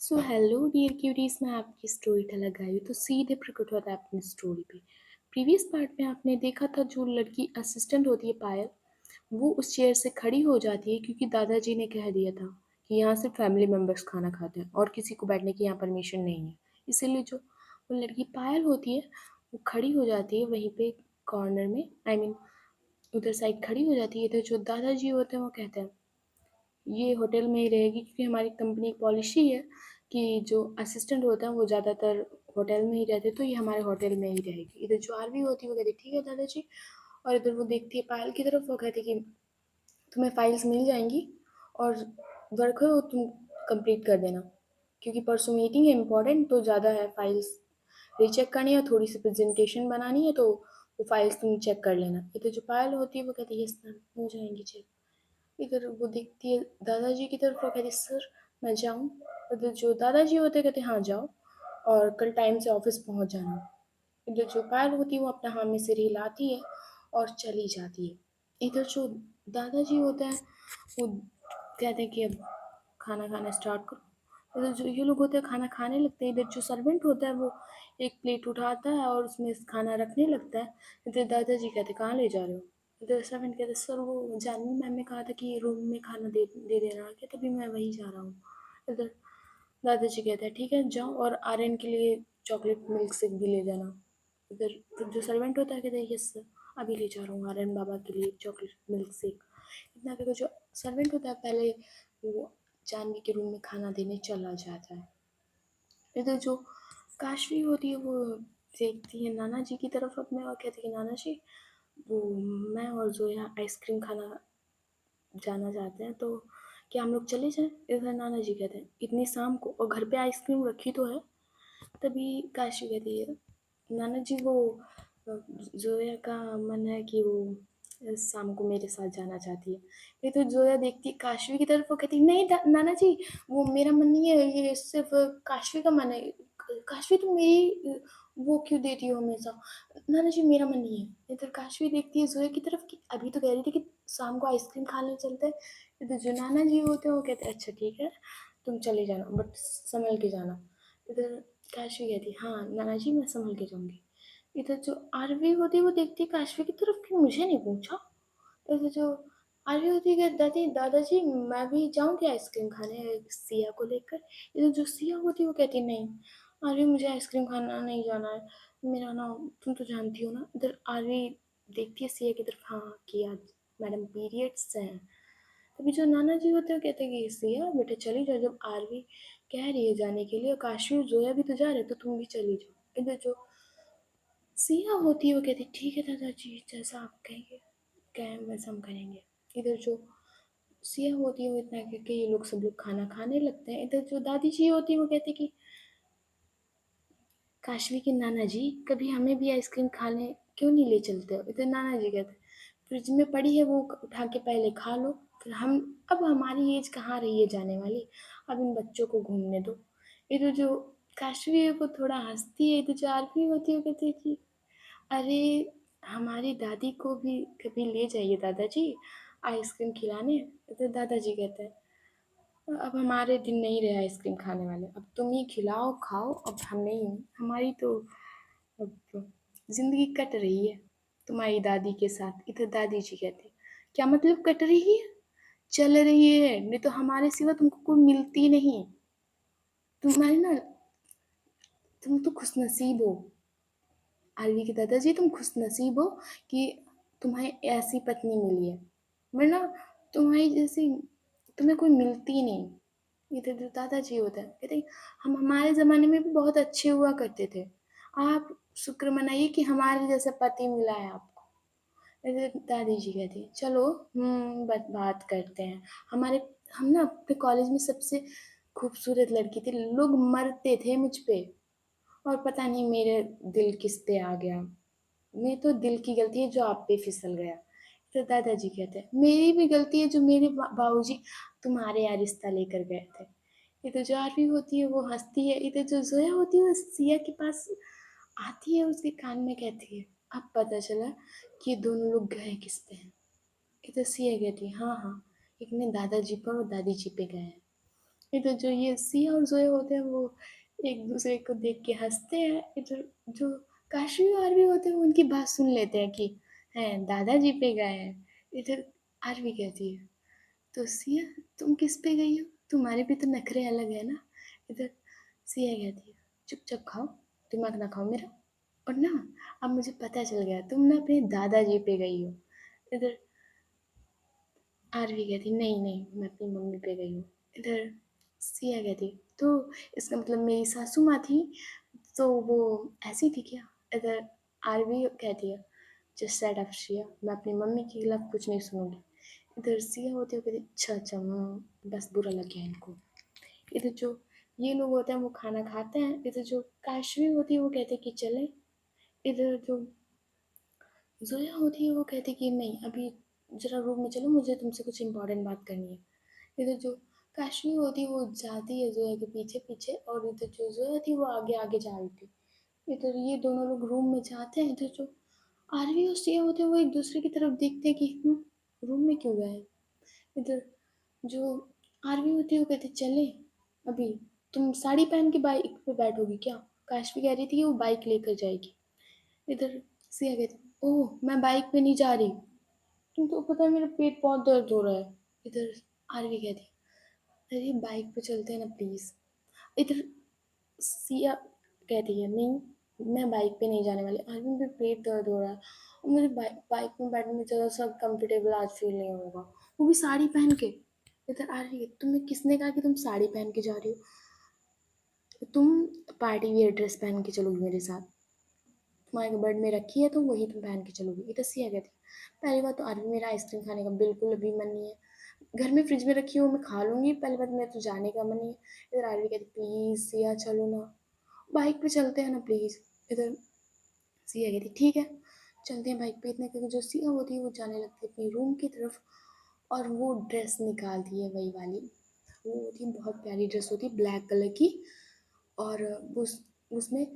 So hello dear curies, मैं आपकी story teller आई हूँ तो सीधे प्रकट होता है अपनी स्टोरी पे। प्रीवियस पार्ट में आपने देखा था जो लड़की असिस्टेंट होती है पायल, वो उस चेयर से खड़ी हो जाती है क्योंकि दादाजी ने कह दिया था कि यहाँ सिर्फ फैमिली मेम्बर्स खाना खाते हैं और किसी को बैठने की यहाँ परमिशन नहीं है। इसीलिए जो वो लड़की पायल होती है वो खड़ी हो जाती है वहीं पे कॉर्नर में, आई मीन उधर साइड खड़ी हो जाती है। इधर जो दादाजी होते हैं वो कहते हैं ये होटल में ही रहेगी क्योंकि हमारी कंपनी की पॉलिसी है कि जो असिस्टेंट होता है वो ज़्यादातर होटल में ही रहते, तो ये हमारे होटल में ही रहेगी। इधर जो आरवी होती है वो कहती ठीक है दादाजी, और इधर वो देखती है पायल की तरफ, वो कहती कि तुम्हें फाइल्स मिल जाएंगी और वर्क है वो तुम कंप्लीट कर देना क्योंकि परसों मीटिंग है इम्पोर्टेंट, तो ज़्यादा है फाइल्स रीचेक करनी है, थोड़ी सी प्रेजेंटेशन बनानी है, तो वो फाइल्स तुम चेक कर लेना। इधर जो पायल होती है वो कहती है यस मैम हो जाएंगी चेक। इधर वो देखती है दादाजी की तरफ, वो कहती सर मैं जाऊँ। इधर जो दादाजी होते कहते हाँ जाओ और कल टाइम से ऑफिस पहुंच जाना। इधर जो पायल होती है वो अपना हाँ में सिर हिलाती है और चली जाती है। इधर जो दादाजी होता है वो कहते हैं कि अब खाना खाना स्टार्ट करो। इधर जो ये लोग होते हैं खाना खाने लगते हैं। इधर जो सर्वेंट होता है वो एक प्लेट उठाता है और उसमें खाना रखने लगता है। इधर दादाजी कहते कहाँ ले जा रहे हो। इधर सर्वेंट कहते सर वो जानवी मैम ने कहा था कि रूम में खाना दे दे देना, क्या तभी मैं वहीं जा रहा हूँ। इधर दादाजी कहते हैं ठीक है जाओ और आर्यन के लिए चॉकलेट मिल्क शेक भी ले जाना। इधर तो जो सर्वेंट होता है कहते हैं यस सर अभी ले जा रहा हूँ आर्यन बाबा के लिए चॉकलेट मिल्क शेक। इतना करके जो सर्वेंट होता है पहले वो जानवी के रूम में खाना देने चला जाता है। इधर जो काशवी होती है वो देखती है नाना जी की तरफ अपने और कहती है नाना जी वो मैं और जोया आइसक्रीम खाना जाना चाहते हैं, तो क्या हम लोग चले जाएं। इधर नाना जी कहते हैं इतनी शाम को और घर पे आइसक्रीम रखी तो है। तभी काशी कहती है नाना जी वो जोया का मन है कि वो शाम को मेरे साथ जाना चाहती है। ये तो जोया देखती है काशवी की तरफ, वो कहती है नहीं नाना जी वो मेरा मन नहीं है, ये सिर्फ काशवी का मन है। काशवी तुम मेरी वो क्यों देती हो हमेशा। नाना जी मेरा मन नहीं है। इधर काशवी देखती है जोया की तरफ कि अभी तो कह रही थी कि शाम को आइसक्रीम खाने चलते हैं। इधर जो नाना जी होते हैं वो कहते हैं अच्छा ठीक है तुम चले जाना बट संभल के जाना। इधर काशवी कहती हाँ नाना जी मैं संभल के जाऊंगी। इधर जो आरवी होती है वो देखती है काशवी की तरफ कि मुझे नहीं पूछा। इधर जो आरवी होती है दादी दादाजी मैं भी जाऊंगी आइसक्रीम खाने सिया को लेकर। इधर जो सिया होती है वो कहती नहीं आरवी मुझे आइसक्रीम खाना नहीं जाना है, मेरा ना तुम तो जानती हो ना। इधर आरवी देखती है सिया की तरफ हाँ कि आज मैडम पीरियड्स हैं। तभी जो नाना जी होते हैं कहते हैं कि सिया बेटा चली जाओ, जब आरवी कह रही है जाने के लिए और काशी और जोया भी तो जा रहे तो तुम भी चली जाओ। इधर जो सिया होती है वो कहती ठीक है दादाजी जैसा आप कहेंगे कहें वैसा हम करेंगे। इधर जो सिया होती है वो इतना कह के ये लोग सब लोग खाना खाने लगते हैं। इधर जो दादी जी होती है वो कहती कि काशवी के नाना जी कभी हमें भी आइसक्रीम खाने क्यों नहीं ले चलते हो। इधर नाना जी कहते फ्रिज में पड़ी है वो उठा के पहले खा लो, फिर हम अब हमारी एज कहाँ रही है जाने वाली, अब इन बच्चों को घूमने दो। इधर जो काशवी है वो थोड़ा हंसती है। इधर जो आरती होती है वो कहती है कि अरे हमारी दादी को भी कभी ले जाइए दादाजी आइसक्रीम खिलाने। इधर दादाजी कहते हैं अब हमारे दिन नहीं रहे आइसक्रीम खाने वाले, अब तुम ही खिलाओ खाओ, अब हम नहीं हैं, हमारी तो अब जिंदगी कट रही है तुम्हारी दादी के साथ। इधर दादी जी कहते क्या मतलब कट रही है, चल रही है, नहीं तो हमारे सिवा तुमको कोई मिलती नहीं। तुम्हारी ना तुम तो खुश नसीब हो आरवी के दादाजी, तुम खुश नसीब हो कि तुम्हें ऐसी पत्नी मिली है, वरना तुम्हारी जैसी तुम्हें कोई मिलती नहीं। इधर जो दादाजी होता है कहते हम हमारे ज़माने में भी बहुत अच्छे हुआ करते थे, आप शुक्र मनाइए कि हमारे जैसा पति मिला है आपको। इधर दादी जी कहती चलो बात करते हैं। हमारे हम ना अपने कॉलेज में सबसे खूबसूरत लड़की थी, लोग मरते थे मुझ पे और पता नहीं मेरे दिल किस पे आ गया। मैं तो दिल की गलती है जो आप पे फिसल गया। तो दादाजी कहते हैं मेरी भी गलती है जो मेरे बाबूजी तुम्हारे यहाँ रिश्ता लेकर गए थे। ये तो जो आरवी होती है वो हंसती है। इधर जो जोया होती है वो सिया के पास आती है, उसके कान में कहती है अब पता चला कि ये दोनों लोग गए किस पे हैं। इधर सिया कहती है हाँ हाँ एक ने दादाजी पर और दादी जी पे गए हैं। इधर जो ये सिया और ज़ोया होते हैं वो एक-दूसरे को देख के हँसते हैं, इधर जो काशवी और आरवी होते हैं वो उनकी बात सुन लेते हैं कि हैं दादाजी पे गए हैं। इधर आरवी कहती है, "तो सिया तुम किस पे गई हो? तुम्हारे भी तो नखरे अलग है ना?" इधर सिया कहती है, "चुपचाप खाओ, दिमाग ना खाओ मेरा। और ना अब मुझे पता चल गया तुम ना अपने दादाजी पे गई हो।" इधर आरवी कहती, "नहीं, नहीं, मैं अपनी मम्मी पे गई हूँ।" इधर सिया कहती, "तो इसका मतलब मेरी सासू माँ थी, तो वो ऐसी थी क्या?" इधर आरवी कहती है, "जस्ट शट अप सिया, मैं अपनी मम्मी के खिलाफ कुछ नहीं सुनूँगी।" इधर सिया होती है, वो कहती, "अच्छा, अच्छा, बस बुरा लग गया इनको।" इधर जो ये लोग होते हैं वो खाना खाते हैं, इधर जो काशवी होती है वो कहती है कि चलें। इधर जो ज़ोया होती है वो कहती है कि नहीं अभी ज़रा रूम में चलो मुझे तुमसे कुछ इम्पोर्टेंट बात करनी है। इधर जो काशवी होती है वो जाती है ज़ोया के पीछे-पीछे और इधर जो ज़ोया थी वो आगे-आगे जा रही थी। इधर ये दोनों लोग रूम में जाते हैं, इधर जो आरवी और सिया होते हैं वो एक-दूसरे की तरफ देखते हैं कि रूम में क्यों गए हैं? इधर जो आरवी होती है वो कहती है चलें अभी, तुम साड़ी पहन के बाइक पे बैठोगी क्या? काशवी कह रही थी कि वो बाइक लेकर जाएगी। इधर सिया कहती ओह! मैं बाइक पे नहीं जा रही, तुमको पता है मेरा पेट बहुत दर्द हो रहा है। इधर आरवी कहती अरे बाइक पे चलते हैं ना प्लीज़। इधर सिया कहती है नहीं मैं बाइक पे नहीं जाने वाली, आज मेरा पेट दर्द हो रहा है और मुझे बाइक में बैठने में ज़रा सा कंफर्टेबल आज फील नहीं होगा, वो भी साड़ी पहन के। इधर आ रही है तुम्हें किसने कहा कि तुम साड़ी पहन के जा रही हो, तुम पार्टी वियर ड्रेस पहन के चलोगी मेरे साथ, तुम्हारे बेड में रखी है तो वही तुम पहन के चलोगी। इधर सिया कहती पहली बात तो आरवी मेरा आइसक्रीम खाने का बिल्कुल अभी मन नहीं है, घर में फ्रिज में रखी हो मैं खा लूँगी, पहली बात मेरा तो जाने का मन नहीं है। इधर आरवी कहती प्लीज़ सिया चलो ना, बाइक पे चलते हैं ना प्लीज़। इधर सिया कहती ठीक है चलते हैं बाइक पे। इतने करके जो सिया होती है वो जाने लगती है अपनी रूम की तरफ और वो ड्रेस निकालती है वही वाली, वो होती है बहुत प्यारी ड्रेस होती है ब्लैक कलर की और उसमें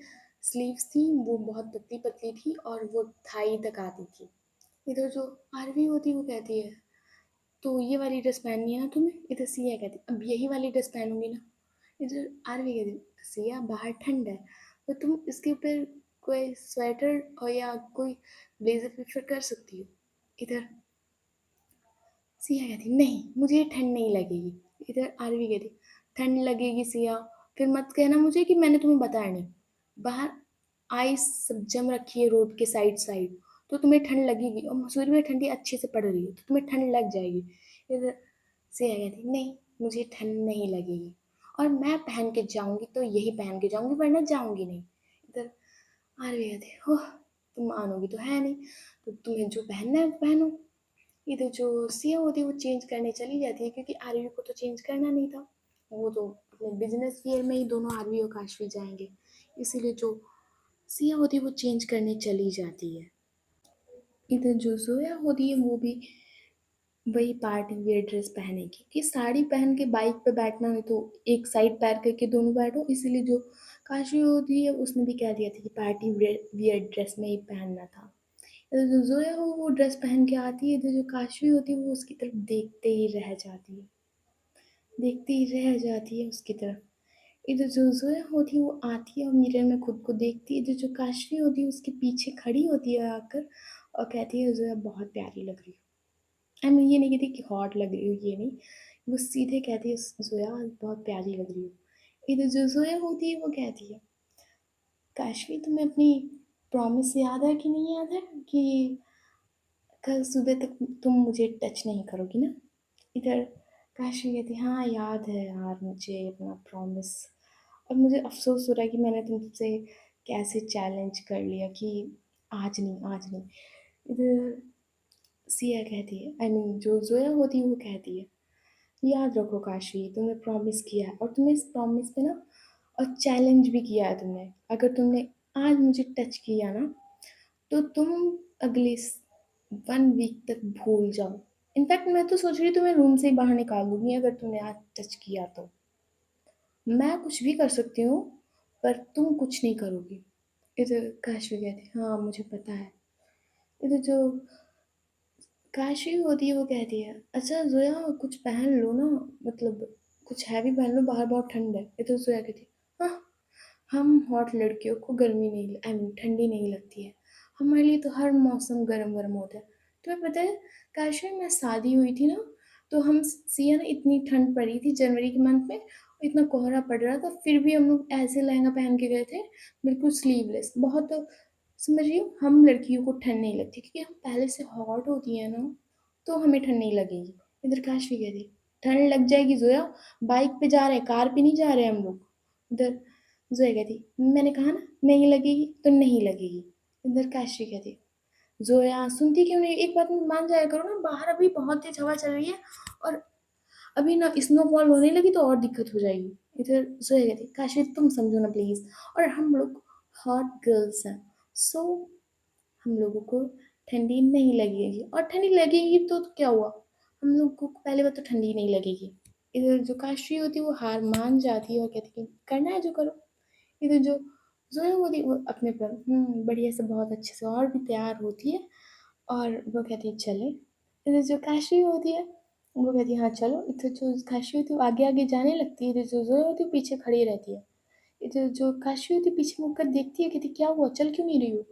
स्लीव्स थी वो बहुत पतली पतली थी और वो थाई तक आती थी। इधर जो आरवी होती है वो कहती है तो ये वाली ड्रेस पहननी है ना तुम्हें? इधर सिया कहती अब यही वाली ड्रेस पहनूंगी ना। इधर आरवी कहती सिया बाहर ठंड है तो तुम इसके ऊपर कोई स्वेटर और या कोई ब्लेजर प्रेफर कर सकती हो। इधर सिया कहती नहीं मुझे ठंड नहीं लगेगी। इधर आरवी कहती ठंड लगेगी सिया, फिर मत कहना मुझे कि मैंने तुम्हें बताया नहीं। बाहर आइस सब जम रखी है रोड के साइड साइड, तो तुम्हें ठंड लगेगी और मसूरी में ठंडी अच्छे से पड़ रही है तो तुम्हें ठंड लग जाएगी। इधर सिया कहती नहीं मुझे ठंड नहीं लगेगी और मैं पहन के जाऊंगी तो यही पहन के जाऊंगी वरना जाऊंगी नहीं। इधर आरवी कहती ओह तुम मानोगी तो है नहीं, तो तुम्हें जो पहनना है वो पहनो। इधर जो सिया होती है वो चेंज करने चली जाती है क्योंकि आरवी को तो चेंज करना नहीं था, वो तो अपने बिजनेस वियर में ही दोनों आरवी और काशवी जाएंगे, इसीलिए जो सिया होती है वो चेंज करने चली जाती है। इधर जो जोया होती है वो भी वही पार्टी वियर ड्रेस पहनेगी कि साड़ी पहन के बाइक पे बैठना है तो एक साइड पैर करके दोनों बैठो, इसीलिए जो काशवी होती है उसने भी कह दिया था कि पार्टी वियर ड्रेस में ही पहनना था। इधर जो जोया हो वो ड्रेस पहन के आती है, इधर जो काशवी होती है वो उसकी तरफ देखते ही रह जाती है, देखती ही रह जाती है उसकी तरफ। इधर जो ज़ोया होती है वो आती है और मिरर में खुद को देखती है, इधर जो काशवी होती है उसके पीछे खड़ी होती है आकर और कहती है ज़ोया बहुत प्यारी लग रही हो। आई मीन ये नहीं कहती कि हॉट लग रही हो, ये नहीं, वो सीधे कहती है ज़ोया बहुत प्यारी लग रही हो। इधर जो ज़ोया होती है वो कहती है काशवी तुम्हें अपनी प्रॉमिस याद है कि नहीं याद है कि कल सुबह तक तुम मुझे टच नहीं करोगी ना। इधर काशवी कहती हाँ याद है यार मुझे अपना प्रॉमिस, और मुझे अफ़सोस हो रहा है कि मैंने तुमसे कैसे चैलेंज कर लिया कि आज नहीं आज नहीं। इधर सिया कहती है आई मीन जो ज़ोया होती है वो कहती है याद रखो काशी तुमने प्रॉमिस किया है और तुमने इस प्रॉमिस पे ना और चैलेंज भी किया है तुमने, अगर तुमने आज मुझे टच किया ना तो तुम अगले 1 वीक तक भूल जाओ। इनफैक्ट मैं तो सोच रही तुम्हें रूम से ही बाहर निकाल दूंगी अगर तुमने आज टच किया तो। मैं कुछ भी कर सकती हूँ पर तुम कुछ नहीं करोगी। इधर काशवी कहती हाँ मुझे पता है। इधर जो काशवी होती है वो कहती है अच्छा जोया कुछ पहन लो ना, मतलब कुछ हैवी पहन लो, बाहर बहुत ठंड है। ये तो जोया कहती, हाँ, हम हॉट लड़कियों को गर्मी नहीं, आई मीन ठंडी नहीं लगती है। हमारे लिए तो हर मौसम गरम गरम होता है। तुम्हें पता है, कश्मीर में शादी हुई थी ना, तो हम सिया ना, इतनी ठंड पड़ी थी जनवरी के मंथ में, इतना कोहरा पड़ रहा था, फिर भी हम लोग ऐसे लहंगा पहन के गए थे, बिल्कुल स्लीवलेस। बहुत, समझ रही हो, हम लड़कियों को ठंड नहीं लगती क्योंकि हम पहले से हॉट होती है ना, तो हमें ठंड नहीं लगेगी। इधर काशवी कह रही, ठंड लग जाएगी जोया, बाइक पे जा रहे हैं, कार पे नहीं जा रहे हम लोग। इधर जोया कहती, मैंने कहा ना नहीं लगेगी तो नहीं लगेगी। इधर काशवी कहती, जोया सुनती क्यों नहीं, एक बात में मान जाया करो ना, बाहर अभी बहुत तेज हवा चल रही है, और अभी ना स्नोफॉल होने लगी तो और दिक्कत हो जाएगी। इधर जोया कहती, काशवी तुम समझो ना प्लीज, और हम लोग हॉट गर्ल्स हैं, सो हम लोगों को ठंडी नहीं लगेगी, और ठंडी लगेगी तो क्या हुआ, हम लोग को पहले बात तो ठंडी नहीं लगेगी। इधर जो काशवी होती है वो हार मान जाती है और कहती है करना है जो करो। इधर जो जोया होती है वो अपने पर बढ़िया से बहुत अच्छे से और भी तैयार होती है, और वो कहती है चले। इधर जो काशवी होती है वो कहती है हाँ चलो। इधर जो काशवी होती है वो आगे आगे जाने लगती है, इधर जो जोया होती है पीछे खड़ी रहती है। इधर जो काशवी होती है पीछे मुड़ कर देखती है, कहती क्या हुआ, चल क्यों नहीं रही हो।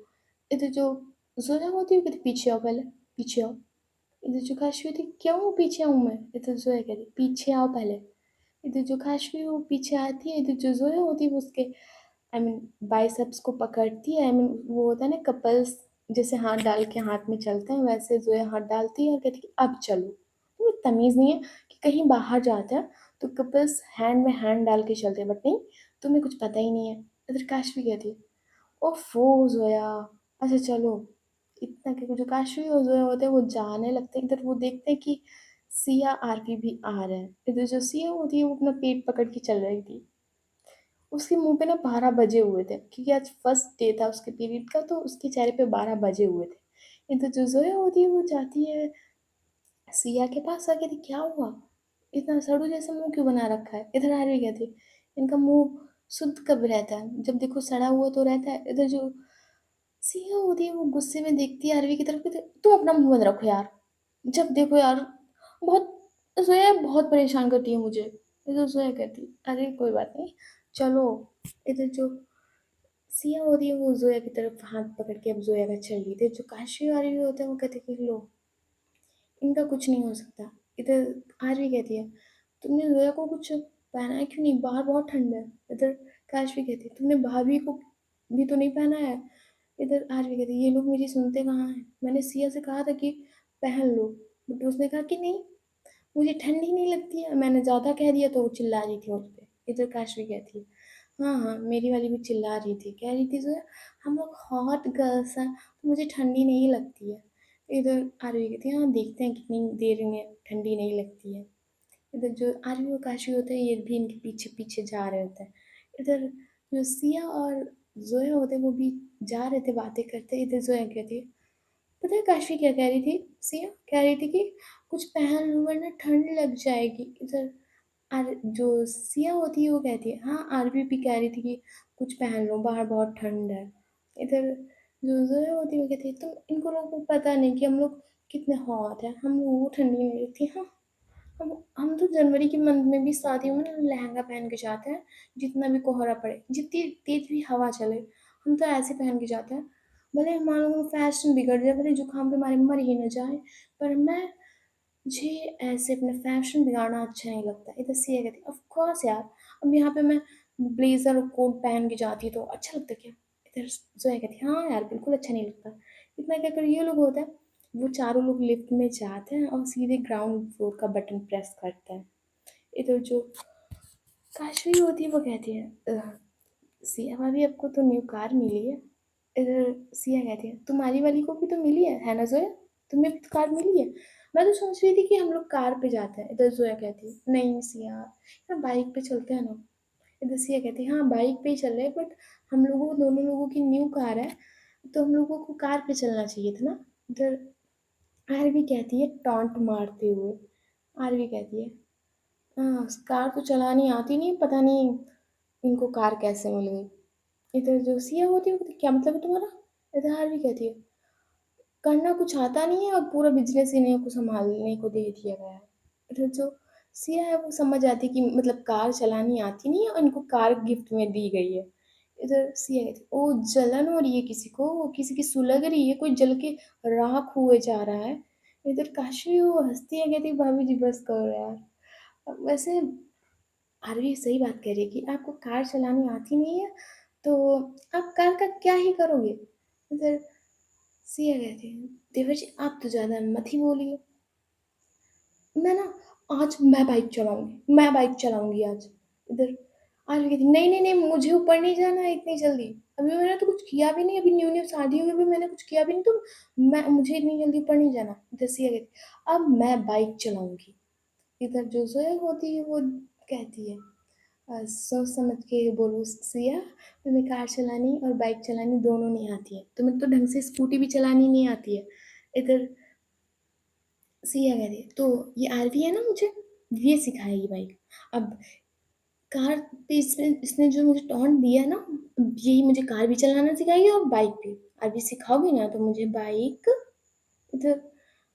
इधर जो जोया होती है वो कहती पीछे आओ पहले, पीछे आओ। इधर जो काशवी होती है क्यों पीछे आऊँ मैं, इधर जोया कहती पीछे आओ पहले। इधर जो काशवी वो पीछे आती है, इधर जो जोया होती है वो उसके आई मीन बाइसेप्स को पकड़ती है। आई मीन वो होता है ना कपल्स जैसे हाथ डाल के हाथ में चलते हैं, वैसे जोया हाथ डालती है और कहती है अब चलो। तो तमीज़ नहीं है कि कहीं बाहर जाते हैं तो कपल्स हैंड में हैंड डाल के चलते हैं, बट नहीं, तुम्हें कुछ पता ही नहीं है। इधर काशवी कहती है ओफो जोया, अच्छा चलो। इतना कि जो काशवी और जोया होते हैं वो जाने लगते हैं, इधर वो देखते हैं कि सिया आरपी भी आ रहे हैं। इधर जो सिया होती है वो अपना पेट पकड़ के चल रही थी, उसके मुंह पे ना 12 बजे हुए थे क्योंकि आज फर्स्ट डे था उसके पीरियड का, तो उसके चेहरे पे 12 बजे हुए थे। इधर जो जोया होती है वो जाती है सिया के पास, आके थी क्या हुआ, इतना सड़ू जैसा मुंह क्यों बना रखा है। इधर आ रही क्या थी, इनका मुंह शुद्ध कब रहता है, जब देखो सड़ा हुआ तो रहता है। इधर जो सिया होती है वो गुस्से में देखती है आरवी की तरफ, कहती है, तुम अपना मुंह बंद रखो यार, जब देखो यार, बहुत जोया बहुत परेशान करती है मुझे। इधर जोया कहती अरे कोई बात नहीं, चलो। इधर जो सिया होती है वो जोया की तरफ हाथ पकड़ के अब जोया का चल रही थी, जो काशी वाली भी होते हैं वो कहते कि लो इनका कुछ नहीं हो सकता। इधर आरवी कहती है तुमने जोया को कुछ पहना है क्यों नहीं, बाहर बहुत ठंड है। इधर काशवी कहती है तुमने भाभी को भी तो नहीं पहना है। इधर आरवी कहती है ये लोग मेरी सुनते कहाँ हैं, मैंने सिया से कहा था कि पहन लो, बट उसने कहा कि नहीं मुझे ठंड ही नहीं लगती है, मैंने ज़्यादा कह दिया तो वो चिल्ला रही थी उस पर। इधर काशवी कहती है हाँ हाँ मेरी वाली भी चिल्ला रही थी, कह रही थी जो हम लोग हॉट गर्ल्स हैं तो मुझे ठंडी नहीं लगती है। इधर आरवी कहती है हाँ देखते हैं कितनी देर में ठंडी नहीं लगती है। इधर जो आरवी और काशी होते हैं ये भी इनके पीछे पीछे जा रहे होते हैं। इधर जो सिया और जोया होते हैं वो भी जा रहे थे बातें करते। इधर जोया कहती है पता है काशी क्या कह रही थी, सिया कह रही थी कि कुछ पहन लो वरना ठंड लग जाएगी। इधर आर जो सिया होती है वो कहती है हाँ आरबी भी कह रही थी कि कुछ पहन लो बाहर बहुत ठंड है। इधर जो जोया होती है वो कहती है तुम इनको लोगों को पता नहीं कि हम लोग कितने हॉट है, हम लोगों को ठंडी नहीं लगती। हाँ, हम तो जनवरी के मंथ में भी शादियों में ना लहंगा पहन के जाते हैं, जितना भी कोहरा पड़े जितनी तेज भी हवा चले हम तो ऐसे पहन के जाते हैं। भले हमारे लोगों का फैशन बिगड़ जाए, भले जुकाम के मारे मर ही न जाए, पर मैं मुझे ऐसे अपना फैशन बिगाड़ना अच्छा नहीं लगता। इधर सिया कहती ऑफ कोर्स यार, अब यहाँ पे मैं ब्लेजर और कोट पहन के जाती तो अच्छा लगता क्या। इधर जोया कहती हाँ यार बिल्कुल अच्छा नहीं लगता। इतना क्या कर ये लोग होता है, वो चारों लोग लिफ्ट में जाते हैं और सीधे ग्राउंड फ्लोर का बटन प्रेस करते हैं। इधर जो काशवी होती है वो कहती है सिया भाभी आपको तो न्यू कार मिली है। इधर सिया कहती है तुम्हारी वाली को भी तो मिली है ना जोया, तुम्हें भी तो कार मिली है। मैं तो सोच रही थी कि हम लोग कार पे जाते हैं। इधर जोया कहती है नहीं सिया यार बाइक पे चलते हैं ना। इधर सिया कहती है हाँ बाइक पे ही चल रहे हैं, बट हम लोगों को दोनों लोगों की न्यू कार है तो हम लोगों को कार पे चलना चाहिए था ना। इधर आरवी कहती है टॉन्ट मारते हुए, आरवी कहती है हाँ कार तो चलानी आती नहीं, पता नहीं इनको कार कैसे मिल गई। इधर जो सिया होती है वो कहती है, क्या मतलब है तुम्हारा। इधर आरवी कहती है करना कुछ आता नहीं है और पूरा बिजनेस इन्हें को संभालने को दे दिया गया है। इधर जो सिया है वो समझ जाती है कि मतलब कार चलानी आती नहीं है और इनको कार गिफ्ट में दी गई है। इधर सिया कहती है, ओह! जलन हो रही है किसी को, किसी की सुलग रही है, कोई जल के राख हुए जा रहा है। इधर काशवी वो हँसती है कहती है, भाभी जी बस करो यार। वैसे आरवी सही बात कह रही है कि आपको कार चलानी आती नहीं है, तो आप कार का क्या ही करोगे? इधर सिया कहती है, देवर जी आप तो ज़्यादा मत ही बोलिए। मैं ना आज मैं बाइक चलाऊँगी आज। इधर आरवी कहती, नहीं, नहीं, नहीं मुझे ऊपर नहीं जाना है इतनी जल्दी। अभी मैंने तो कुछ किया भी नहीं, अभी न्यू-न्यू शादी हुई है, अभी मैंने कुछ किया भी नहीं तो मैं मुझे इतनी जल्दी ऊपर नहीं जाना। इधर सिया कहती, अब मैं बाइक चलाऊँगी। इधर जो ज़ोया होती है वो कहती है, सोच समझ के बोलो सिया, तुम्हें कार चलानी और बाइक चलानी दोनों नहीं आती है। तुम्हें तो ढंग से स्कूटी भी चलानी नहीं आती है। इधर सिया कहती है, तो ये आरवी है ना मुझे ये सिखाएगी बाइक। अब कार पे इसने जो मुझे टॉन्ट दिया ना, यही मुझे कार भी चलाना सिखाएगी और बाइक भी। आरवी सिखाओगी ना तो मुझे बाइक। इधर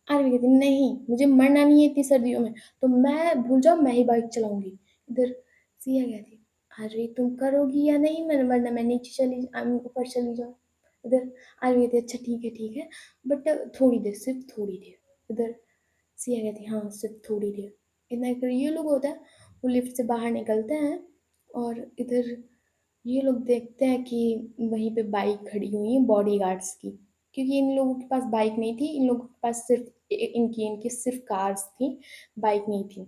आरवी कहती नहीं मुझे मरना नहीं है इतनी सर्दियों में, तो मैं भूल जाओ मैं ही बाइक चलाऊंगी। इधर सिया कहती आरवी तुम करोगी या नहीं, मैं वरना मैं नीचे ऊपर चली जाऊँ। इधर आरवी कहती अच्छा ठीक है बट थोड़ी देर सिर्फ थोड़ी देर। इधर सिया कहती है हाँ सिर्फ थोड़ी देर। इतना कर ये लोग होता है, वो लिफ्ट से बाहर निकलते हैं और इधर ये लोग देखते हैं कि वहीं पे बाइक खड़ी हुई है बॉडीगार्ड्स की, क्योंकि इन लोगों के पास बाइक नहीं थी, इन लोगों के पास सिर्फ इनकी इनकी सिर्फ कार्स थी, बाइक नहीं थी।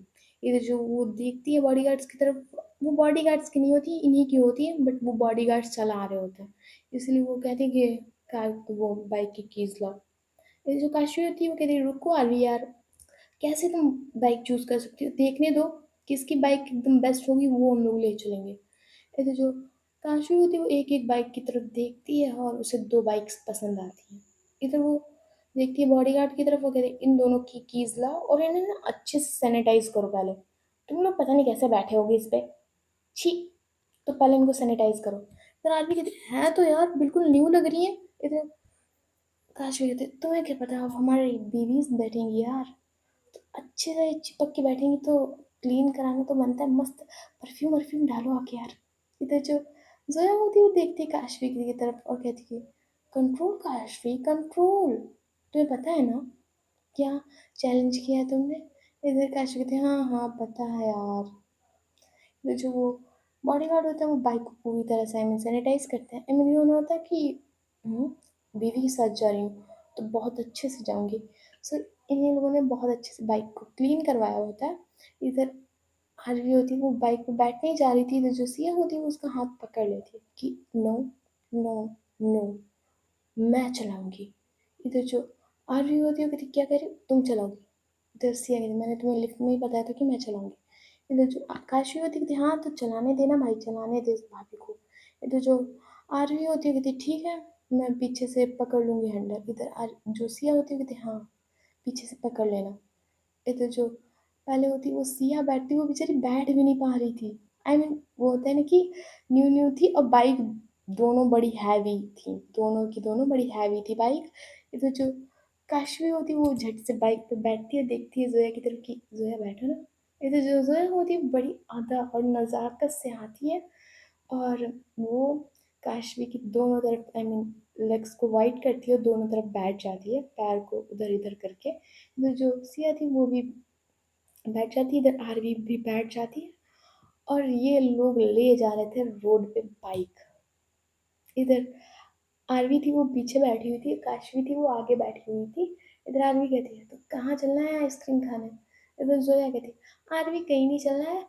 इधर जो वो देखती है बॉडीगार्ड्स की तरफ, वो बॉडीगार्ड्स की नहीं होती इन्हीं की होती है, बट वो बॉडीगार्ड्स चला रहे होते हैं, इसलिए वो कहते हैं कि कार वो बाइक की कीज लाओ। ये जो काशवी होती है वो कहती है रुको आरवी यार, कैसे तुम बाइक चूज कर सकती हो, देखने दो किसकी बाइक एकदम बेस्ट होगी वो हम लोग ले चलेंगे। ऐसे जो काशवी होती है वो एक एक बाइक की तरफ देखती है और उसे दो बाइक्स पसंद आती हैं। इधर वो देखती है बॉडीगार्ड की तरफ, वो कहती है इन दोनों की कीज लाओ और इन्हें ना अच्छे से सैनिटाइज करो पहले, तुम लोग पता नहीं कैसे बैठे होगे इस पे, छी, तो पहले इनको सैनिटाइज करो। इधर आदमी कहते हैं तो यार बिल्कुल न्यू लग रही है। इधर काशवी कहते तुम्हें क्या पता अब हमारी बीवीज बैठेंगी यार, अच्छे से चिपक के बैठेंगी तो क्लीन कराना तो बनता है, मस्त परफ्यूम वर्फ्यूम डालो आके यार। इधर जो जोया होती है वो देखती है काशवी की तरफ और कहती है कंट्रोल काशवी कंट्रोल, तुम्हें पता है ना क्या चैलेंज किया है तुमने। इधर काशवी कहती है हाँ हाँ पता है यार। इधर जो वो बॉडीगार्ड होता है वो बाइक को पूरी तरह से सैनिटाइज करते हैं। आई मीन ये होता है कि हम्म, बीवी के साथ जा रही हूँ तो बहुत अच्छे से जाऊंगी। सो इन्हीं लोगों ने बहुत अच्छे से बाइक को क्लीन करवाया होता है। इधर हरवी होती है वो बाइक पे बैठने ही जा रही थी, इधर जो सिया होती है वो उसका हाथ पकड़ लेती है कि नो नो नो मैं चलाऊंगी। इधर जो आरवी होती है वो कहती क्या कह रही हो तुम चलाओगी। इधर सिया कहती मैंने तुम्हें लिफ्ट में ही बताया था कि मैं चलाऊंगी। इधर जो आकाशी होती है कहती हाँ तो चलाने देना भाई चलाने दे इस भाभी को। इधर जो आरवी होती है कहती ठीक है मैं पीछे से पकड़ लूंगी हैंडल। इधर जो सिया होती है कहती हाँ पीछे से पकड़ लेना। इधर जो पहले होती वो सिया बैठती वो बेचारी बैठ भी नहीं पा रही थी। आई मीन वो होता है ना कि न्यू न्यू थी और बाइक दोनों बड़ी हैवी थी, दोनों की दोनों बड़ी हैवी थी बाइक। इधर जो काशवी होती वो झट से बाइक पे बैठती है, देखती है जोया की तरफ कि जोया बैठो ना। इधर जो जोया होती है बड़ी अदा और नज़ाकत से आती है और वो काशवी की दोनों तरफ आई मीन लेग्स को वाइड करती है और दोनों तरफ बैठ जाती है पैर को उधर इधर करके। इधर जो सिया थी वो भी बैठ जाती है, इधर आरवी भी बैठ जाती है और ये लोग ले जा रहे थे रोड पे बाइक। इधर आरवी थी वो पीछे बैठी हुई थी, काशवी थी वो आगे बैठी हुई थी। इधर आरवी कहती है तो कहाँ चलना है आइसक्रीम खाने। इधर जोया कहती आरवी कहीं नहीं चलना है,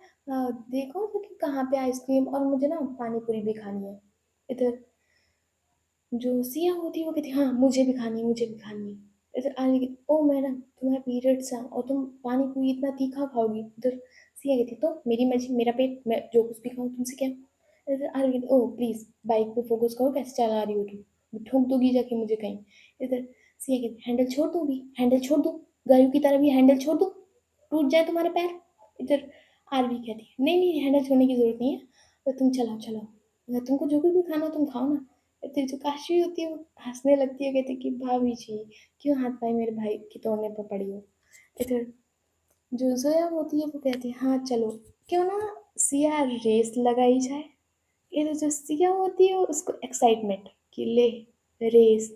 देखो तो कि कहाँ पे आइसक्रीम और मुझे ना पानी पूरी भी खानी है। इधर जो सिया होती है वो कहती हाँ मुझे भी खानी है। इधर आने की ओ मैडम तुम्हारा पीरियड्स है और तुम पानी पूरी इतना तीखा खाओगी। इधर सिया कहती तो मेरी मर्जी मेरा पेट मैं जो कुछ भी खाऊं तुमसे क्या। इधर आने कहती ओ प्लीज बाइक पे फोकस करो कैसे चला रही हो तुम, ठोक दोगी जाके मुझे कहीं। इधर सिया कहती हैंडल छोड़ दूंगी हैंडल छोड़ दो, गायों की तरह भी हैंडल छोड़ दो टूट जाए तुम्हारे पैर। इधर आरवी कहती है नहीं नहीं हैंडल छोड़ने की जरूरत नहीं है, तो तुम चलाओ चलाओ, अगर तुमको जो भी खाना हो तुम खाओ ना। तो जो काशी होती है वो हंसने लगती है कहती कि भाभी जी क्यों हाथ पाई मेरे भाई की तोड़ने पर पड़ी हो। इधर जो ज़ोया होती है वो कहती है हाँ चलो, क्यों ना सिया रेस लगाई जाए। इधर जो सिया होती है उसको एक्साइटमेंट कि ले रेस।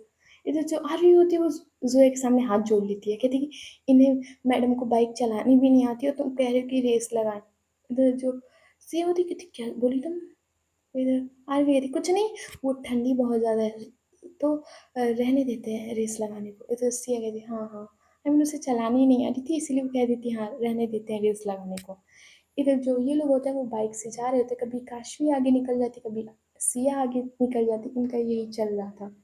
इधर जो आरवी होती है वो ज़ोया के सामने हाथ जोड़ लेती है, कहती है कि इन्हें मैडम को बाइक चलानी भी नहीं आती और तुम कह रहे हो कि रेस लगाएं। इधर जो सिया होती है कहती क्या बोली तुम। इधर आरवी कहती कुछ नहीं, वो ठंडी बहुत ज़्यादा है तो रहने देते हैं रेस लगाने को। इधर सिया कहती हाँ हाँ, हमें उसे चलानी ही नहीं आती थी इसीलिए वो कह देती हाँ रहने देते हैं रेस लगाने को। इधर जो ये लोग होते हैं वो बाइक से जा रहे होते हैं, कभी काशवी आगे निकल जाती, कभी सिया आगे निकल जाती, इनका यही चल रहा था।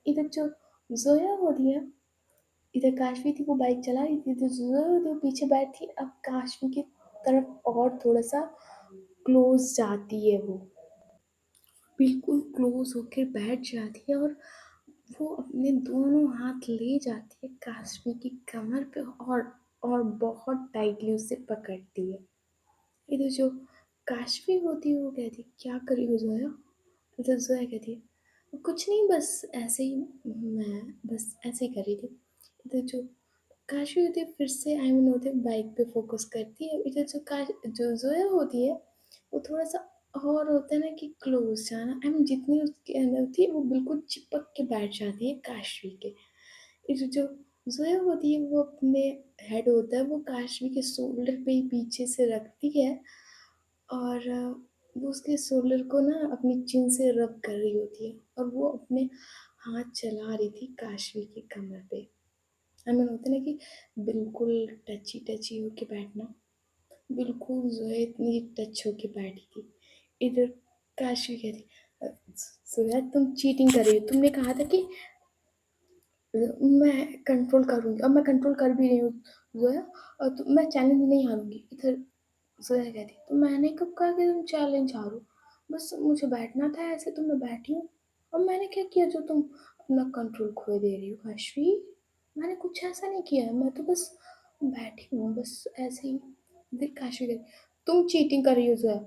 इधर जो जोया होती है, इधर काशवी थी वो बाइक चला रही थी, इधर जोया होती है वो पीछे बैठी, अब काशवी की तरफ और थोड़ा सा क्लोज जाती है वो, बिल्कुल क्लोज होकर बैठ जाती है और वो अपने दोनों हाथ ले जाती है काशवी की कमर पे और बहुत टाइटली उसे पकड़ती है। इधर जो काशवी होती है वो कहती है क्या कर रही हो जोया। तो जोया कहती है कुछ नहीं बस ऐसे ही, मैं बस ऐसे ही कर रही थी। इधर जो काशवी होती है फिर से आई मीन होते बाइक पे फोकस करती है। इधर जो जोया होती है वो थोड़ा सा और होता है ना कि क्लोज जाना, आई मीन जितनी उसके अंदर होती है वो बिल्कुल चिपक के बैठ जाती है काशवी के। इधर जो जोया होती है वो अपने हेड होता है वो काशवी के शोल्डर पे ही पीछे से रखती है और वो उसके शोल्डर को ना अपनी चिन से रब कर रही होती है और वो अपने हाथ चला रही थी काशवी की कमर पे। आई मीन होता है ना कि बिल्कुल टची टची होके बैठना, बिल्कुल जोया इतनी टच होके बैठी थी। इधर काशवी कह रही जोया तुम चीटिंग कर रही हो, तुमने कहा था कि मैं कंट्रोल करूंगी और मैं कंट्रोल कर भी रही हूँ जोया, और मैं चैलेंज नहीं हारूंगी। इधर जोया कहती तो मैंने कब कहा कि तुम चैलेंज हारो, बस मुझे बैठना था ऐसे तो मैं बैठी हूँ। और मैंने क्या किया जो तुम अपना कंट्रोल खो दे रही हो काशवी, मैंने कुछ ऐसा नहीं किया है, मैं तो बस बैठी हूँ बस ऐसे ही। देख काशवी कहती तुम चीटिंग कर रही हो जोया,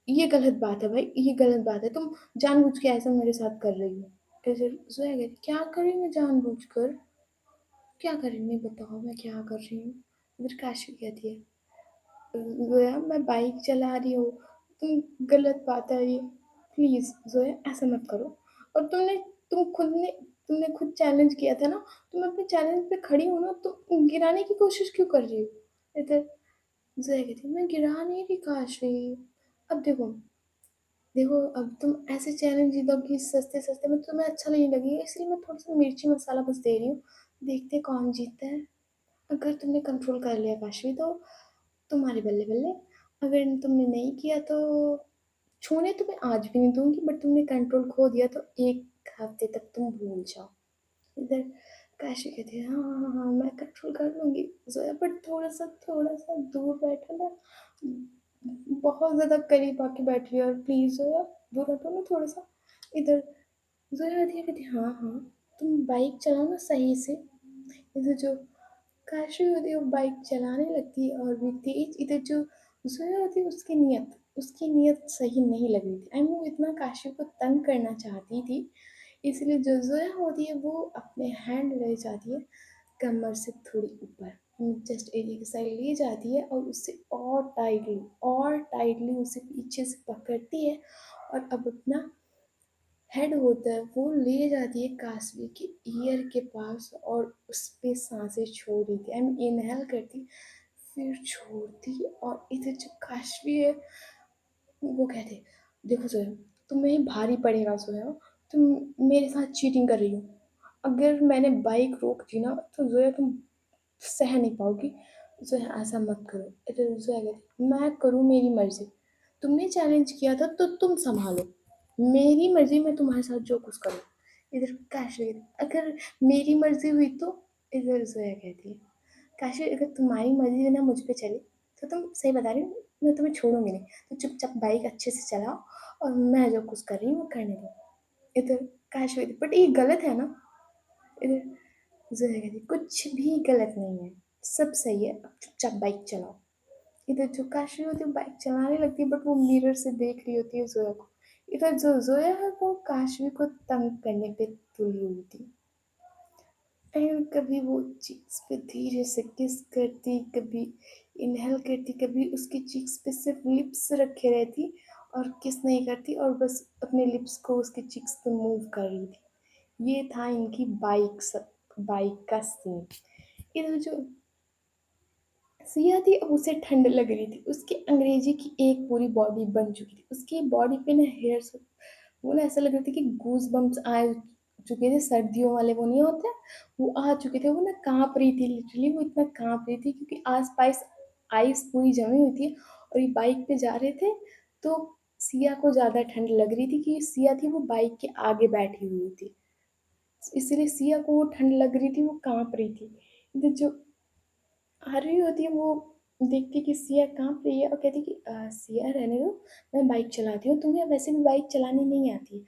ये गलत बात है भाई, ये गलत बात है, तुम जानबूझ के ऐसा मेरे साथ कर रही हो। फिर जोया कहती क्या कर रही हूँ मैं जानबूझ कर, क्या कर रही हूँ बताओ मैं क्या कर रही हूँ। फिर काशवी कहती है जोया मैं बाइक चला रही हूँ, तुम गलत बात है ये, प्लीज जोया ऐसा मत करो। और तुमने खुद चैलेंज किया था ना, तुम अपने चैलेंज पे खड़ी हो ना, तुम गिराने की कोशिश क्यों कर रही हो। इधर जोया कहती मैं गिरा नहीं रही काशवी, अब देखो देखो अब तुम ऐसे चैलेंज जीत दोगी सस्ते सस्ते में, तुम्हें अच्छा नहीं लगेगा इसलिए मैं थोड़ा सा मिर्ची मसाला बस दे रही हूँ, देखते कौन जीतता है। अगर तुमने कंट्रोल कर लिया काशवी तो तुम्हारे बल्ले बल्ले, अगर तुमने नहीं किया तो छूने तो मैं आज भी नहीं दूंगी, बट तुमने कंट्रोल खो दिया तो एक हफ्ते तक तुम भूल जाओ। इधर काशी कहती है हाँ हाँ हाँ मैं कंट्रोल कर लूंगी जोया, बट थोड़ा सा दूर बैठो ना, बहुत ज्यादा करीब आके बैठ रही है और प्लीज जोया दूर हटो ना थोड़ा सा। इधर जोया आती है कहती हाँ हाँ तुम बाइक चलाओ ना सही से। इधर जो काशी होती है वो बाइक चलाने लगती है और भी तेज। इधर जो जोया होती है उसकी नीयत सही नहीं लग रही थी, आई मीन वो इतना काशी को तंग करना चाहती थी, इसलिए जो जोया होती है वो अपने हैंड ले जाती है कमर से थोड़ी ऊपर, जस्ट एरिया की साइड ले जाती है और उससे और टाइटली उसे पीछे से पकड़ती है और अब अपना हेड होता है वो ले जाती है कास्वी के ईयर के पास और उस पे सांसें छोड़ देती है, आई मीन इनहेल करती फिर छोड़ती। और इधर जो काशवी है वो कहते देखो सोया तुम्हें भारी पड़ेगा सोया, तुम मेरे साथ चीटिंग कर रही हो, अगर मैंने बाइक रोक दी ना तो जोया तुम सह नहीं पाओगी। जोया ऐसा मत करो। इधर जोया कहती मैं करूँ मेरी मर्जी, तुमने चैलेंज किया था तो तुम संभालो, मेरी मर्जी मैं तुम्हारे साथ जो कुछ करूँ। इधर काशी अगर मेरी मर्जी हुई तो, इधर जोया कहती है काशी अगर तुम्हारी मर्जी ना मुझ पे चली तो तुम सही बता रही हो मैं तुम्हें छोड़ूंगी नहीं, तो चुपचाप बाइक अच्छे से चलाओ और मैं जो कुछ कर रही हूँ वो करने दो। इधर काशी बट ये गलत है ना। इधर जोया कहती कुछ भी गलत नहीं है, सब सही है, अब चुपचाप बाइक चलाओ। इधर जो काशी होती है बाइक चलाने लगती है बट वो मिरर से देख रही होती है जोया को। इधर जो जोया है वो काशवी को तंग करने पे तुली हुई थी। एंड कभी वो चीक्स पे धीरे से किस करती, कभी इनहेल करती, कभी उसकी चीक्स पे सिर्फ लिप्स रखे रहती और किस नहीं करती और बस अपने लिप्स को उसके चीक्स पे मूव कर रही थी। ये था इनकी बाइक का सीन। इधर जो सिया थी, अब उसे ठंड लग रही थी, उसकी अंग्रेजी की एक पूरी बॉडी बन चुकी थी, उसकी बॉडी पे ना हेयर्स, वो ना ऐसा लग रहा था कि गूज बम्प्स आ चुके थे, सर्दियों वाले वो नहीं होते, वो आ चुके थे, वो ना कांप रही थी, लिटरली वो इतना कांप रही थी क्योंकि आस पास आइस पूरी जमी हुई थी और ये बाइक पे जा रहे थे। तो सिया को ज़्यादा ठंड लग रही थी कि सिया थी वो बाइक के आगे बैठी हुई थी, इसलिए सिया को वो ठंड लग रही थी, वो कांप रही थी। इधर जो आरवी होती है वो देखती कि सिया कांप रही है और कहती कि सिया रहने दो, मैं बाइक चलाती हूँ, तुम्हें वैसे भी बाइक चलानी नहीं आती।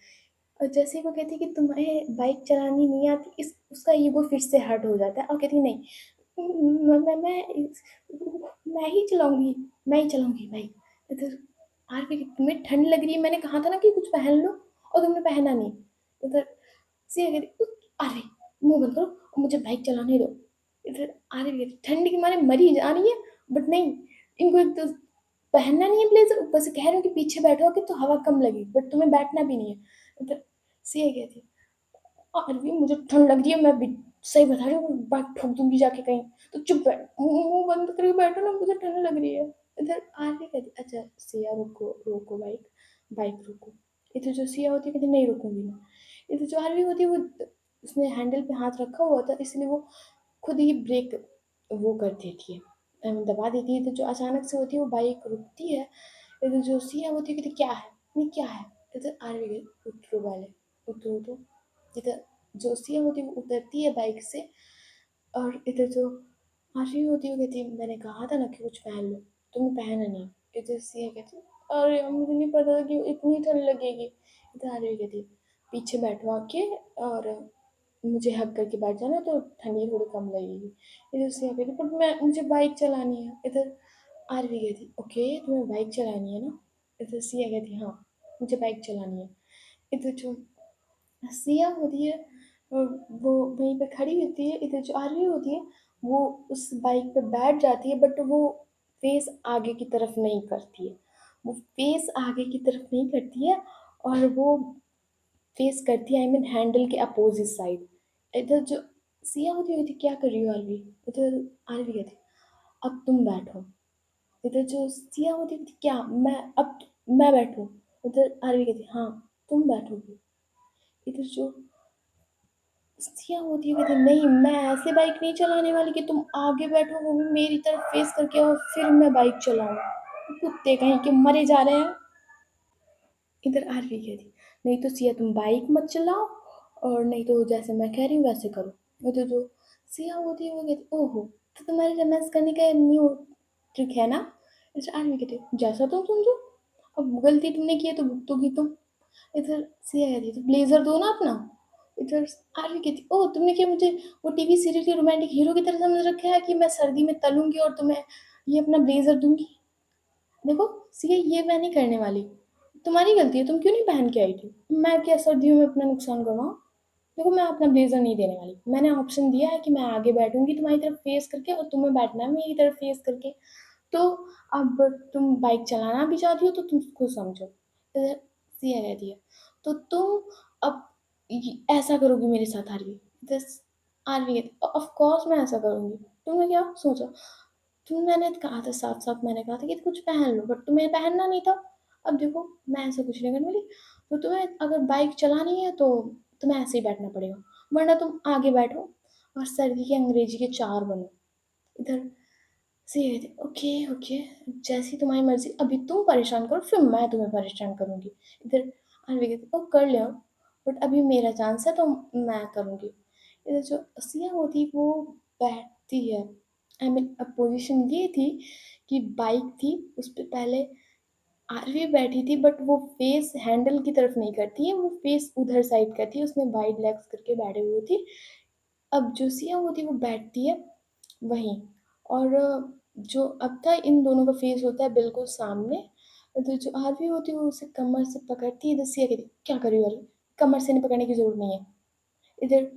और जैसे ही वो कहती कि तुम्हें बाइक चलानी नहीं आती, इस उसका ईगो फिर से हर्ट हो जाता है और कहती नहीं, मैं ही चलाऊंगी, मैं ही चलाऊंगी बाइक। इधर आरवी तुम्हें ठंड लग रही है, मैंने कहा था ना कि कुछ पहन लो और तुमने पहना नहीं। इधर सिया कहती अरे मुंह बंद करो और मुझे बाइक चलाने दो। इधर आरवी कहती ठंड के मारे मरी जा रही है, बट नहीं, इनको एक तो पहनना नहीं है ब्लेजर, ऊपर से कह रहे हो कि पीछे बैठोगे तो हवा कम लगेगी, बट तुम्हें बैठना भी नहीं है। इधर सिया कहती अरवी मुझे ठंड लग रही है, मैं भी सही बता रही हूँ, बाइक ठोक दूंगी जाके कहीं, तो चुप बैठ, मुंह बंद करके बैठो ना, मुझे ठंड लग रही है। इधर आरवी कहती अच्छा सिया रुको रोको बाइक, बाइक रोको। इधर जो सिया होती है कहती नहीं रुकूंगी मैं। इधर जो आरवी होती है वो, उसने हैंडल पे हाथ रखा हुआ था इसलिए वो खुद ही ब्रेक वो कर देती है, दबा देती है। तो जो अचानक से होती है वो बाइक रुकती है। इधर जो सिया होती है कहती क्या है, नहीं क्या है। इधर आरवी कहती उतरो वाले, उतरो तो। इधर जो सिया होती है वो उतरती है बाइक से और इधर जो आरवी होती है वो कहती है मैंने कहा था ना कि कुछ पहन लो, तुमने पहना नहीं। इधर सिया कहती अरे मुझे नहीं पता था कि इतनी ठंड लगेगी। इधर आरवी कहती पीछे बैठो आके और मुझे हक करके बैठ जाना तो ठंडी थोड़ी कम लगेगी। इधर सिया कहती पर मैं मुझे बाइक चलानी है। इधर आरवी कहती ओके तुम्हें बाइक चलानी है ना। इधर सिया कहती हाँ मुझे बाइक चलानी है। इधर जो सिया होती है वो वहीं पे खड़ी होती है। इधर जो आरवी होती है वो उस बाइक पे बैठ जाती है, बट वो फेस आगे की तरफ नहीं करती है, वो फेस आगे की तरफ नहीं करती है और वो फेस करती है आई मीन हैंडल के अपोजिट साइड। इधर जो सिया होती है कहती क्या कर रही हो आरवी। इधर आरवी कहती अब तुम बैठो। इधर जो सिया होती है कहती क्या मैं बैठूं। उधर आरवी कहती हाँ तुम बैठोगी। इधर जो सिया होती है कहती नहीं मैं ऐसे बाइक नहीं चलाने वाली कि तुम आगे बैठो वो भी मेरी तरफ फेस करके और फिर मैं बाइक चलाऊं, कुत्ते कहीं के मरे जा रहे हैं। इधर आरवी कह रही नहीं तो सिया तुम बाइक मत चलाओ और नहीं तो जैसे मैं कह रही हूँ वैसे करो। वो तो जो सिया होती है वो कहती ओहो तो तुम्हारे रोमांस करने का न्यू ट्रिक है ना। इधर आरवी कहती जैसा तुम समझो, अब गलती तुमने की है तो भुगतोगी तुम। इधर सिया कहती तो ब्लेजर दो ना अपना। इधर आरवी कहती ओ तुमने क्या मुझे वो टीवी सीरियल के रोमांटिक हीरो की तरह समझ रखा है कि मैं सर्दी में तलूंगी और तुम्हें ये अपना ब्लेजर दूंगी। देखो सीए ये मैं नहीं करने वाली, तुम्हारी गलती है, तुम क्यों नहीं पहन के आई थी, मैं क्या सर्दियों में अपना नुकसान करवाऊँ। देखो मैं अपना ब्लेजर नहीं देने वाली, मैंने ऑप्शन दिया है कि मैं आगे बैठूंगी तुम्हारी तरफ फेस करके और तुम्हें बैठना है मेरी तरफ फेस करके। तो अब तुम बाइक चलाना भी चाहती हो तो तुम खुद समझो। सिया कहती है तो तुम अब ऐसा करोगी मेरे साथ आरवी। दस आरवी कहती ऑफ कोर्स मैं ऐसा करूंगी, तुमने क्या सोचा। मैंने कहा था साफ साफ, मैंने कहा था कि कुछ पहन लो बट तुम्हें पहनना नहीं था। अब देखो मैं ऐसा कुछ नहीं करने वाली, तो तुम्हें अगर बाइक चलानी है तो तुम्हें ऐसे ही बैठना पड़ेगा, वरना तुम आगे बैठो और सर्दी के अंग्रेजी के चार बनो। इधर से ओके ओके जैसी तुम्हारी मर्जी, अभी तुम परेशान करो फिर मैं तुम्हें परेशान करूंगी। इधर अनवी कहती ओ कर ले, बट अभी मेरा चांस है तो मैं करूंगी। इधर जो सिया होती वो बैठती है, आई मीन अब पोजीशन ये थी कि बाइक थी उस पर पहले आरवी बैठी थी, बट वो फेस हैंडल की तरफ नहीं करती है, वो फेस उधर साइड करती है, उसने वाइड लेग्स करके बैठे हुए थी। अब जो सिया होती है वो बैठती है वहीं, और जो अब था इन दोनों का फेस होता है बिल्कुल सामने। तो जो आरवी होती है वो उसे कमर से पकड़ती है, इधर सिया कहती क्या कर रही हो आरवी, कमर से नहीं पकड़ने की जरूरत नहीं है। इधर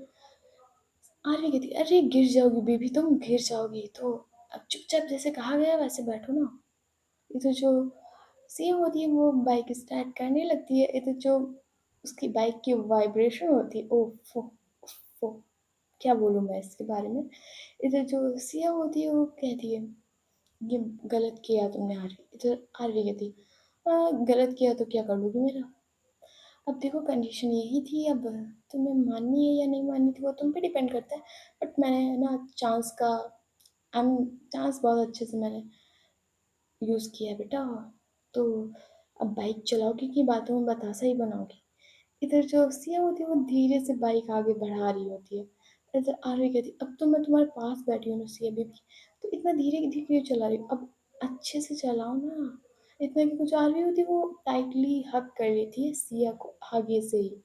आरवी कहती है, अरे गिर जाओगी बेबी, तुम गिर जाओगी, तो अब चुपचाप जैसे कहा गया है वैसे बैठो ना। इधर जो सेम होती है वो बाइक स्टार्ट करने लगती है। इधर जो उसकी बाइक की वाइब्रेशन होती है, ओफो ओफो, क्या बोलूँ मैं इसके बारे में। इधर जो सिया होती है वो कहती है, ये गलत किया तुमने आरवी। इधर आरवी कहती है, गलत किया तो क्या कर लोगी मेरा। अब देखो कंडीशन यही थी, अब तुम्हें माननी है या नहीं माननी थी वो तुम पे डिपेंड करता है। बट मैंने ना चांस का चांस बहुत अच्छे से मैंने यूज़ किया है बेटा। तो अब बाइक चलाओगी कि बातों में बतासा ही बनाओगी। इधर जो सिया होती है वो धीरे से बाइक आगे बढ़ा रही होती है। इधर आरवी कहती है, अब तो मैं तुम्हारे पास बैठी हूँ ना सिया बेबी, तो इतना धीरे धीरे क्यों चला रही हो, अब अच्छे से चलाओ ना। इतना कि कुछ आरवी होती है वो टाइटली हग कर लेती है सिया को आगे से ही।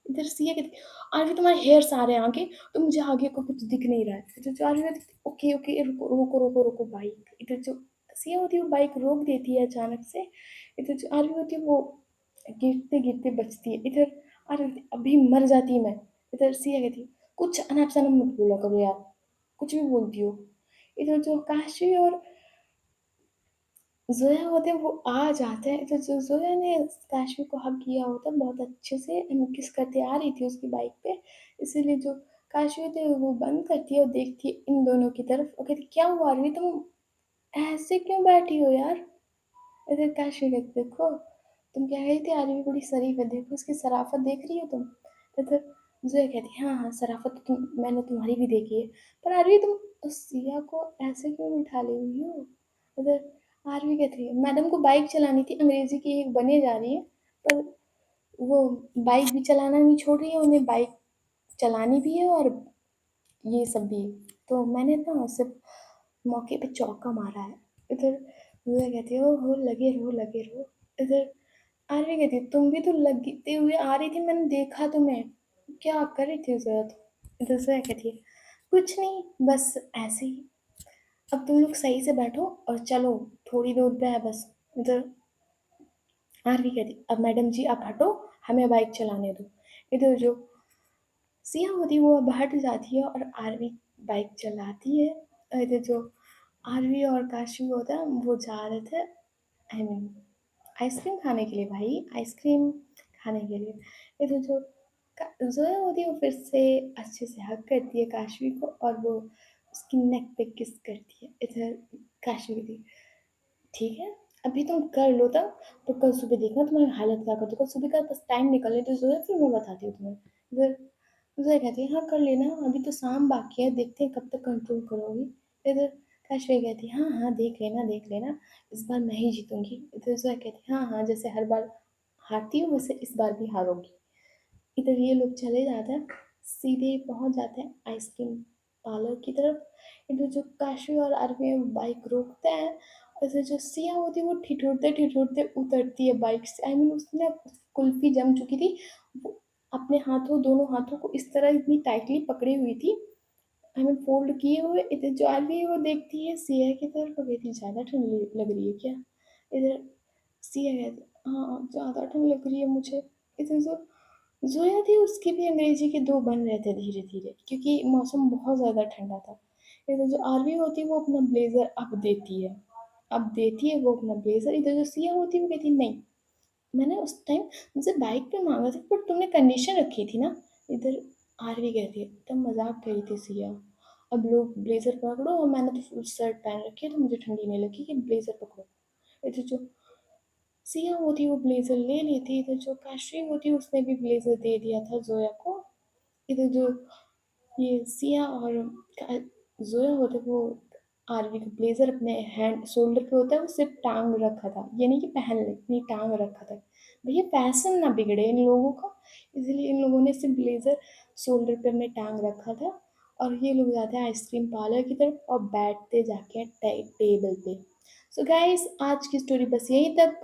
इधर सिया कहती है, आरवी तुम्हारे हेयर्स आ रहे हैं आगे, तो मुझे आगे को कुछ दिख नहीं रहा है। इधर जो आरवी कहती है, ओके ओके रुको रुको रुको रुको बाइक। इधर जो सिया होती है वो बाइक रोक देती है अचानक से। इधर जो आरवी होती है वो गिरते गिरते बचती है। इधर आरवी कहती है, अभी मर जाती मैं। इधर सिया कहती है, कुछ अनाप शनाप मत बोला करो यार, कुछ भी बोलती हो। इधर जो काशी और ज़ोया होते हैं वो आ जाते हैं, तो जो ज़ोया ने काशवी को हग किया होता है बहुत अच्छे से, किस करते आ रही थी उसकी बाइक पे, इसीलिए जो काशवी होती है वो बंद करती है और देखती है इन दोनों की तरफ और कहती, क्या हुआ रवि, तुम ऐसे क्यों बैठी हो यार। इधर काशवी कहती, देखो तुम कह रही थी आरवी बड़ी शरीफ है, देखो उसकी शराफत देख रही हो तुम। इधर ज़ोया कहती, हाँ हाँ शराफत तो मैंने तुम्हारी भी देखी है, पर आरवी तुम उस सिया को ऐसे क्यों बिठा ले हुई हो। उधर आरवी कहती है, मैडम को बाइक चलानी थी, अंग्रेजी की एक बने जा रही है, पर वो बाइक भी चलाना नहीं छोड़ रही है, उन्हें बाइक चलानी भी है और ये सब भी। तो मैंने ना सिर्फ मौके पे चौका मारा है। इधर वो कहती है, हो लगे रहो लगे रहो। इधर आरवी कहती है, तुम भी तो लगते हुए आ रही थी, मैंने देखा तुम्हें, क्या कर रही थी उस वक्त। इधर से कहती है, कुछ नहीं बस ऐसे ही, अब तुम लोग सही से बैठो और चलो, थोड़ी दूर पे है बस। इधर आरवी कहती, अब मैडम जी आप हटो, हमें बाइक चलाने दो। इधर जो सिया होती है वो अब हट जाती है और आरवी बाइक चलाती है। और इधर जो आरवी और काशी होता है वो जा रहे थे, आई मीन आइसक्रीम खाने के लिए भाई, आइसक्रीम खाने के लिए। इधर जो जोया होती है वो फिर से अच्छे से हग करती है काशवी को और वो उसकी नेक पे किस करती है। इधर काशवी कहती, ठीक है अभी तुम कर लो तब, तो कल सुबह देखना तुम्हारी हालत क्या करती है। कल सुबह का बस टाइम निकलने तो जोया, फिर मैं बताती हूँ तुम्हें। इधर जोया कहती है, हाँ कर लेना, अभी तो शाम बाकी है, देखते हैं कब तक कंट्रोल करोगी। इधर काशवी कहती है, हाँ हाँ देख लेना, इस बार मैं ही जीतूंगी। इधर जोया कहती है, हाँ हाँ जैसे हर बार हारती हूँ वैसे इस बार भी हारूंगी। इधर ये लोग चले जाते हैं, सीधे पहुंच जाते हैं आइसक्रीम पार्लर की तरफ। इधर जो काशवी और आरवी बाइक रोकते हैं, और इधर जो सिया होती है वो ठिठुरते ठिठुरते उतरती है बाइक से। आई मीन उसने कुल्फी जम चुकी थी, वो अपने हाथों दोनों हाथों को इस तरह इतनी टाइटली पकड़ी हुई थी, आई मीन फोल्ड किए हुए। इधर जो आरवी है वो देखती है सिया की तरफ और कहती है, ज़्यादा ठंड लग रही है क्या। इधर सिया कहती, हाँ ज़्यादा ठंड लग रही है मुझे। इधर जो जोया थी उसके भी अंग्रेजी के दो बन रहे थे धीरे धीरे, क्योंकि मौसम बहुत ज़्यादा ठंडा था। इधर जो आरवी होती है वो अपना ब्लेजर अब देती है, अब देती है वो अपना ब्लेजर। इधर जो सिया होती है वो कहती है, नहीं मैंने उस टाइम मुझे बाइक पे मांगा था, पर तुमने कंडीशन रखी थी ना। इधर आरवी कहती है, तब मजाक करी थी सिया, अब लोग ब्लेजर पकड़ो, और मैंने तो फुल शर्ट पहन रखी है तो मुझे ठंडी नहीं लगी कि ब्लेजर पकड़ो। इधर जो सिया होती वो ब्लेजर ले लेती, इधर जो काशी होती उसने भी ब्लेजर दे दिया था जोया को। इधर जो ये सिया और जोया होते वो आरवी का ब्लेजर अपने हैंड शोल्डर पे होता है, वो सिर्फ टांग रखा था, ये नहीं कि पहन ले, नहीं टांग रखा था। भैया फैशन ना बिगड़े इन लोगों का, इसलिए इन लोगों ने सिर्फ ब्लेजर शोल्डर पे अपने टांग रखा था। और ये लोग जाते हैं आइसक्रीम पार्लर की तरफ और बैठते जाके टेबल पे। सो गाइस आज की स्टोरी बस यहीं तक।